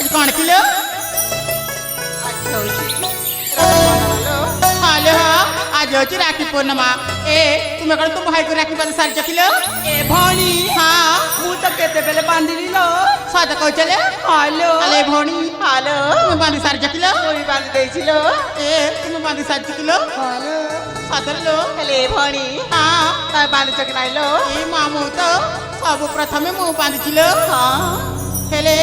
आज कौन kilo hello हाँ आज होची राखी पूर्णिमा ए तुम्हें कौन तुम भाई को राखी बांध सारी चकिलो ए भौणी हाँ मु तो केते बेले बांधिली लो साथ कह चले हेलो अले भौणी हेलो तुम्हें बांध सारी चकिलो तुई बांधि देइছিलो ए तुम्हें बांध सारी चकिलो हेलो साथ लो हेले भौणी हाँ ता बांधि चक नाइलो ए मामू तो सब प्रथमे मु बांधिलो हां हेले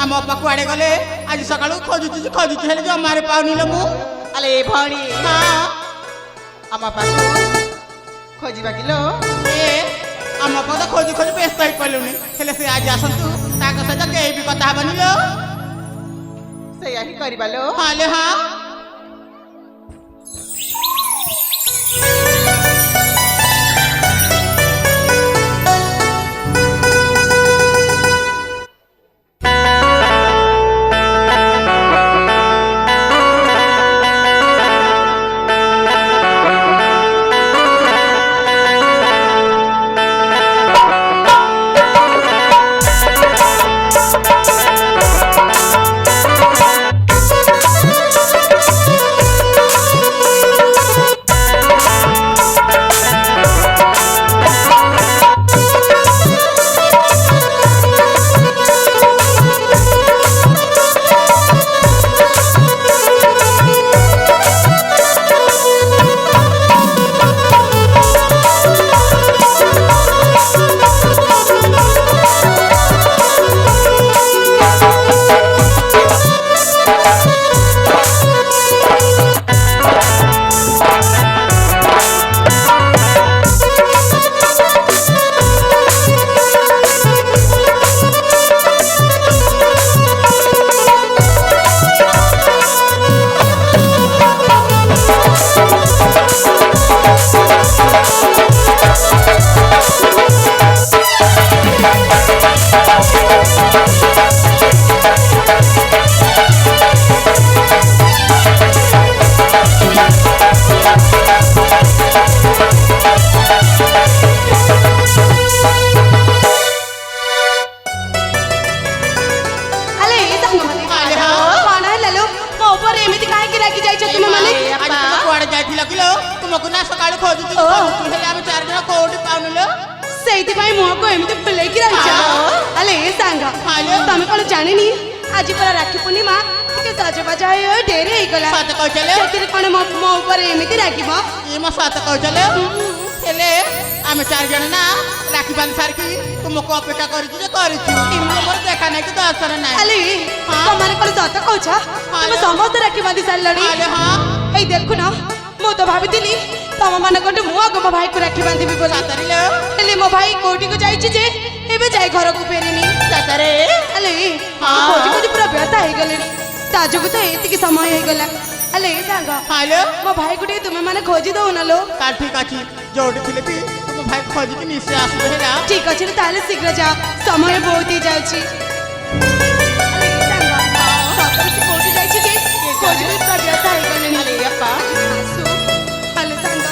आम बापा कुआड़े गले आज सकाळू खोजुची खोजुची हेले जमारे पाउनिलो मु अले भौणी हाँ आमा पासु खोजिबा किलो ए आम बापा तो खोजु खोजु व्यस्त होई पड़लुनी हेले से आज आसंतु ताक सहित के भी कथा बनिलो से यही करिबालो हाले हाँ तुमको ना सकाळ खोजुची हेले आम चार जण कोडी पाउनिलो सेइति भाई मुह को एमिति फुलाई की रहिचा अले ए सांगा तमे कोन जानिनी आज पर राखी पूर्णिमा के सज बजाय ढेर हे गला साथ कह चले सेतिर कोन मो ऊपर एमिति राखिबो ये म साथ कह चले हेले आम चार जण ना राखी बांध सार की तुमको अपेक्षा करिछु जे करिछु मोर देखा नै कि दर्शन नै अले तमारे कोन सत कहछा तमे समस्त राखी बांधी सारलणी अले हां ए देखु ना मु तो भाबितिली तम मान कोन मु आगो मो भाई को राखी बांधिबी बोला सातरिलो हेले मो भाई कोठी को जाईची जे एबे जाई घर को फेरिनी सातरे अले हां कोठी को पूरा व्यथा हे गलेनी ताजु को तो एतिकी समय हे गला अले सांगा हालो मो भाई को तुमे माने खोजी दो ना लो का ठीक अछि जोडी थिले भी तुम भाई खोजी कि निश्चय आसबे हेला ठीक अछि ताले शीघ्र जा समय बहुत ही जाउची अले सांगा सातर से कोठी जाईची जे खोजी भी पूरा व्यथा हे गलेनी अले अप्पा अले सांगा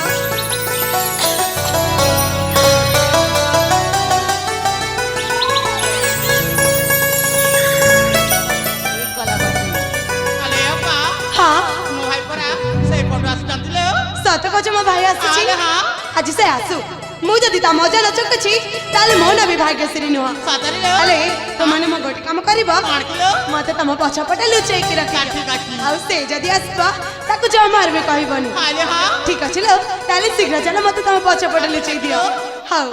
अले अप्पा हां मो भाई परा से फोटो आस जंतिलो सत कछ मो भाई आसी अले हां आज से आसु मु जदि ता मजा न चकछि ताले मो न भी भाग्यश्री नुह सातरिलो अले तो माने मो गोटी काम करबो 8 किलो मते तम पछा पटे लुचै कि रखि ठीक अछि आ से जदि आसबा ताकु जा मारबे कहबनी हाले हां ठीक अछि लो ताले शीघ्र चल मते तम पछा पटे लुचै दियो हाउ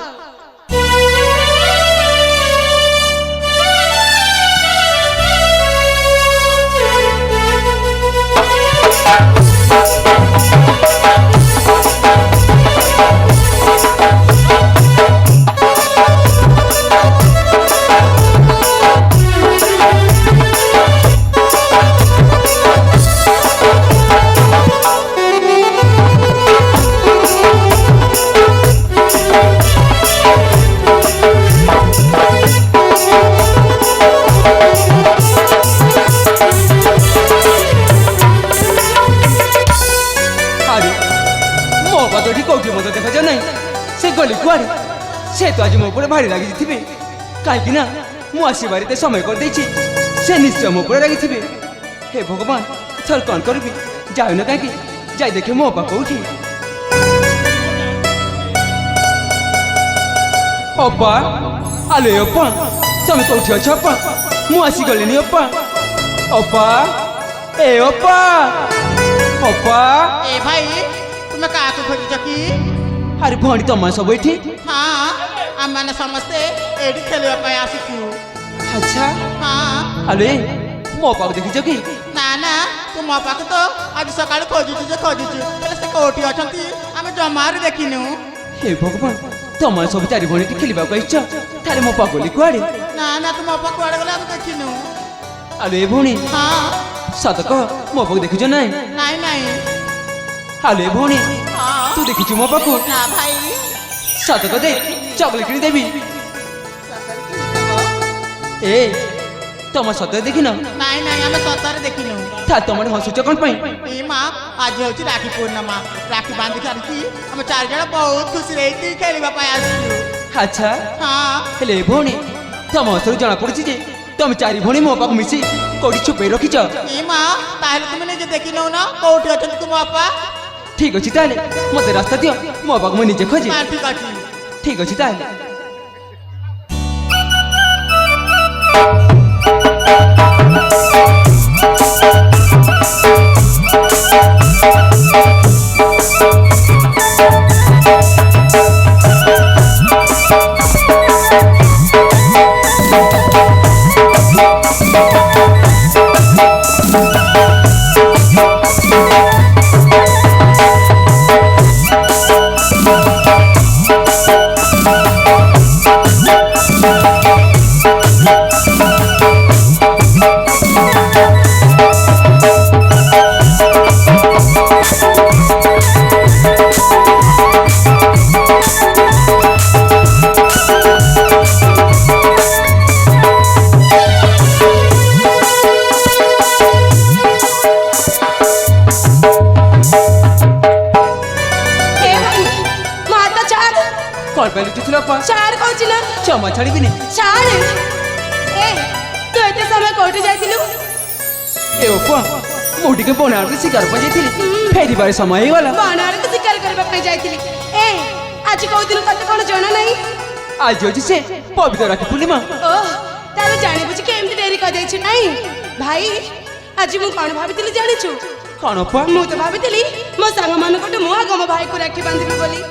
गली कुआड़े से तो आज मो ऊपर भारी लगी थे कहीं ना मु आसबार समय कर से निश्चय मो पर रागिथिबे हे भगवान थर कौन करबी जाऊ न काकी जाई देखे मो बापा उठी अप्पा आले अप्पा तमे कोठी अछ अप्पा मु आसी गलेनी अप्पा अप्पा ए अप्पा अप्पा ए भाई तुम्हें काकू खोजुच कि अरे भणी तमा सब एठी हाँ आम मैंने समस्ते एडी खेलवा आसीचु अच्छा हाँ आले मो पाक देखिछ कि ना ना तू मो पाक तो आज सकाळ खोजुचु हेले से कोठी अछंती आमे जमार देखिनु हे भगवान तमा सब चारि भणी खेलिबा को इच्छा थारे मो पागली कुआडे ना ना तू मो पाक कुआडे गला देखिनु आले भणी हाँ सत कह मो पाक देखिछ नाइ नाइ नाइ आले भणी हाँ तू देखिछ मो पाक ना भाई सत कह दे चॉकलेट किनी देबी ए तमा सत देखिन नाइ नाइ आमे सतरे देखिनु था तमरे हसुच कोन पई ए माँ आज होची राखी पूर्णिमा राखी बांधी सारी आम चार जण बहुत खुशी रही खेलवा आसू अच्छा हाँ हेले भणी तम हसरू जना पड़ुछि जे तुम चारि भणी मो पाक मिसी कोठी छुपे रखिछ ए माँ ताहले तुम निजे देखि नौ ना कोठी अछन तुम बापा ठीक अछि ताले मते रास्ता दियो मो पाक म निजे खोजे हाँ ठीक अछि ठीक अछि ताले कौन पहले उठिथिल पा चार कहछि ना क्षमा छाड़बी नहीं चार ए तू एते समय कोठी जाइतिलु ए ओपा मोटी के बनार शिकार पर जाइथिली फेरी बारे समय ही वाला बानार के शिकार करबा पे जाइतिली ए आज को दिन कते कोन जणा नहीं आज होछि से पवित्र राखी पूर्णिमा ओह तारे जानि बुझी के एमती देरी कर दैछु नहीं भाई आज मु कोन भाबितिली जानिछु कौन ओपा मु तो भाबितिली मो संग मन कोटे मु आगम भाई को राखी बांधिबी बोली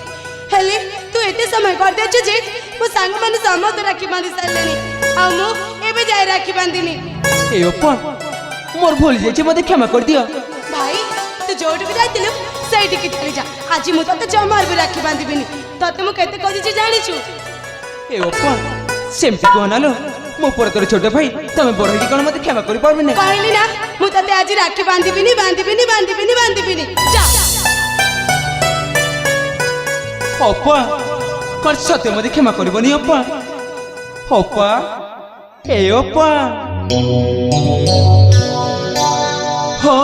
हेले तू एते समय कर देछु जे मो संग माने समस्त राखी बांधि सारलेनी आ मु एबे जाय राखी बांधिनी ए ओपा मोर भूल जाइछे मते क्षमा कर दियो भाई तू जोट भी जाइतिलु सेठी की चली जा आज मु तते जमार भी राखी बांधिबिनी तते मु केते कहिछि जानिछु ए ओपा सेमती कोनालो मो पर तोर छोट भाई तमे बड़ ही कोन मते क्षमा करि पारबे नै कहली ना मु तते आज राखी बांधिबिनी जा ओपा कर सत्य मते क्षमा करबनी ओपा ओपा ए ओपा हो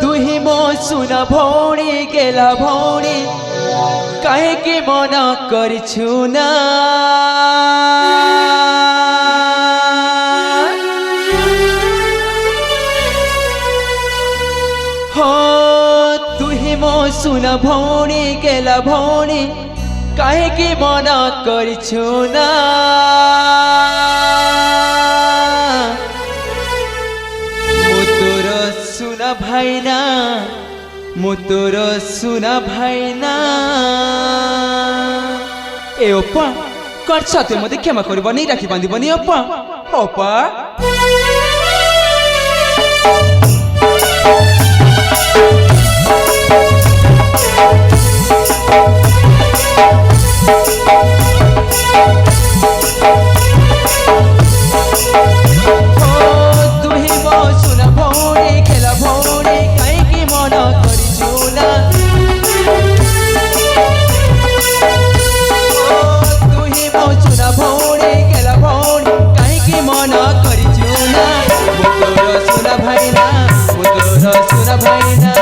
तुही मो सुना भौणी गेला भौणी काहे के मना करिछु ना हो तुही मो सुना भौणी गेला भौणी काहे के मना करिछु ना सुना भाईना मु तोर सुना भाईना ए ओपा कर सत्य मते क्षमा करबनी राखी बांधिबनी ओपा ओपा सुना भाईना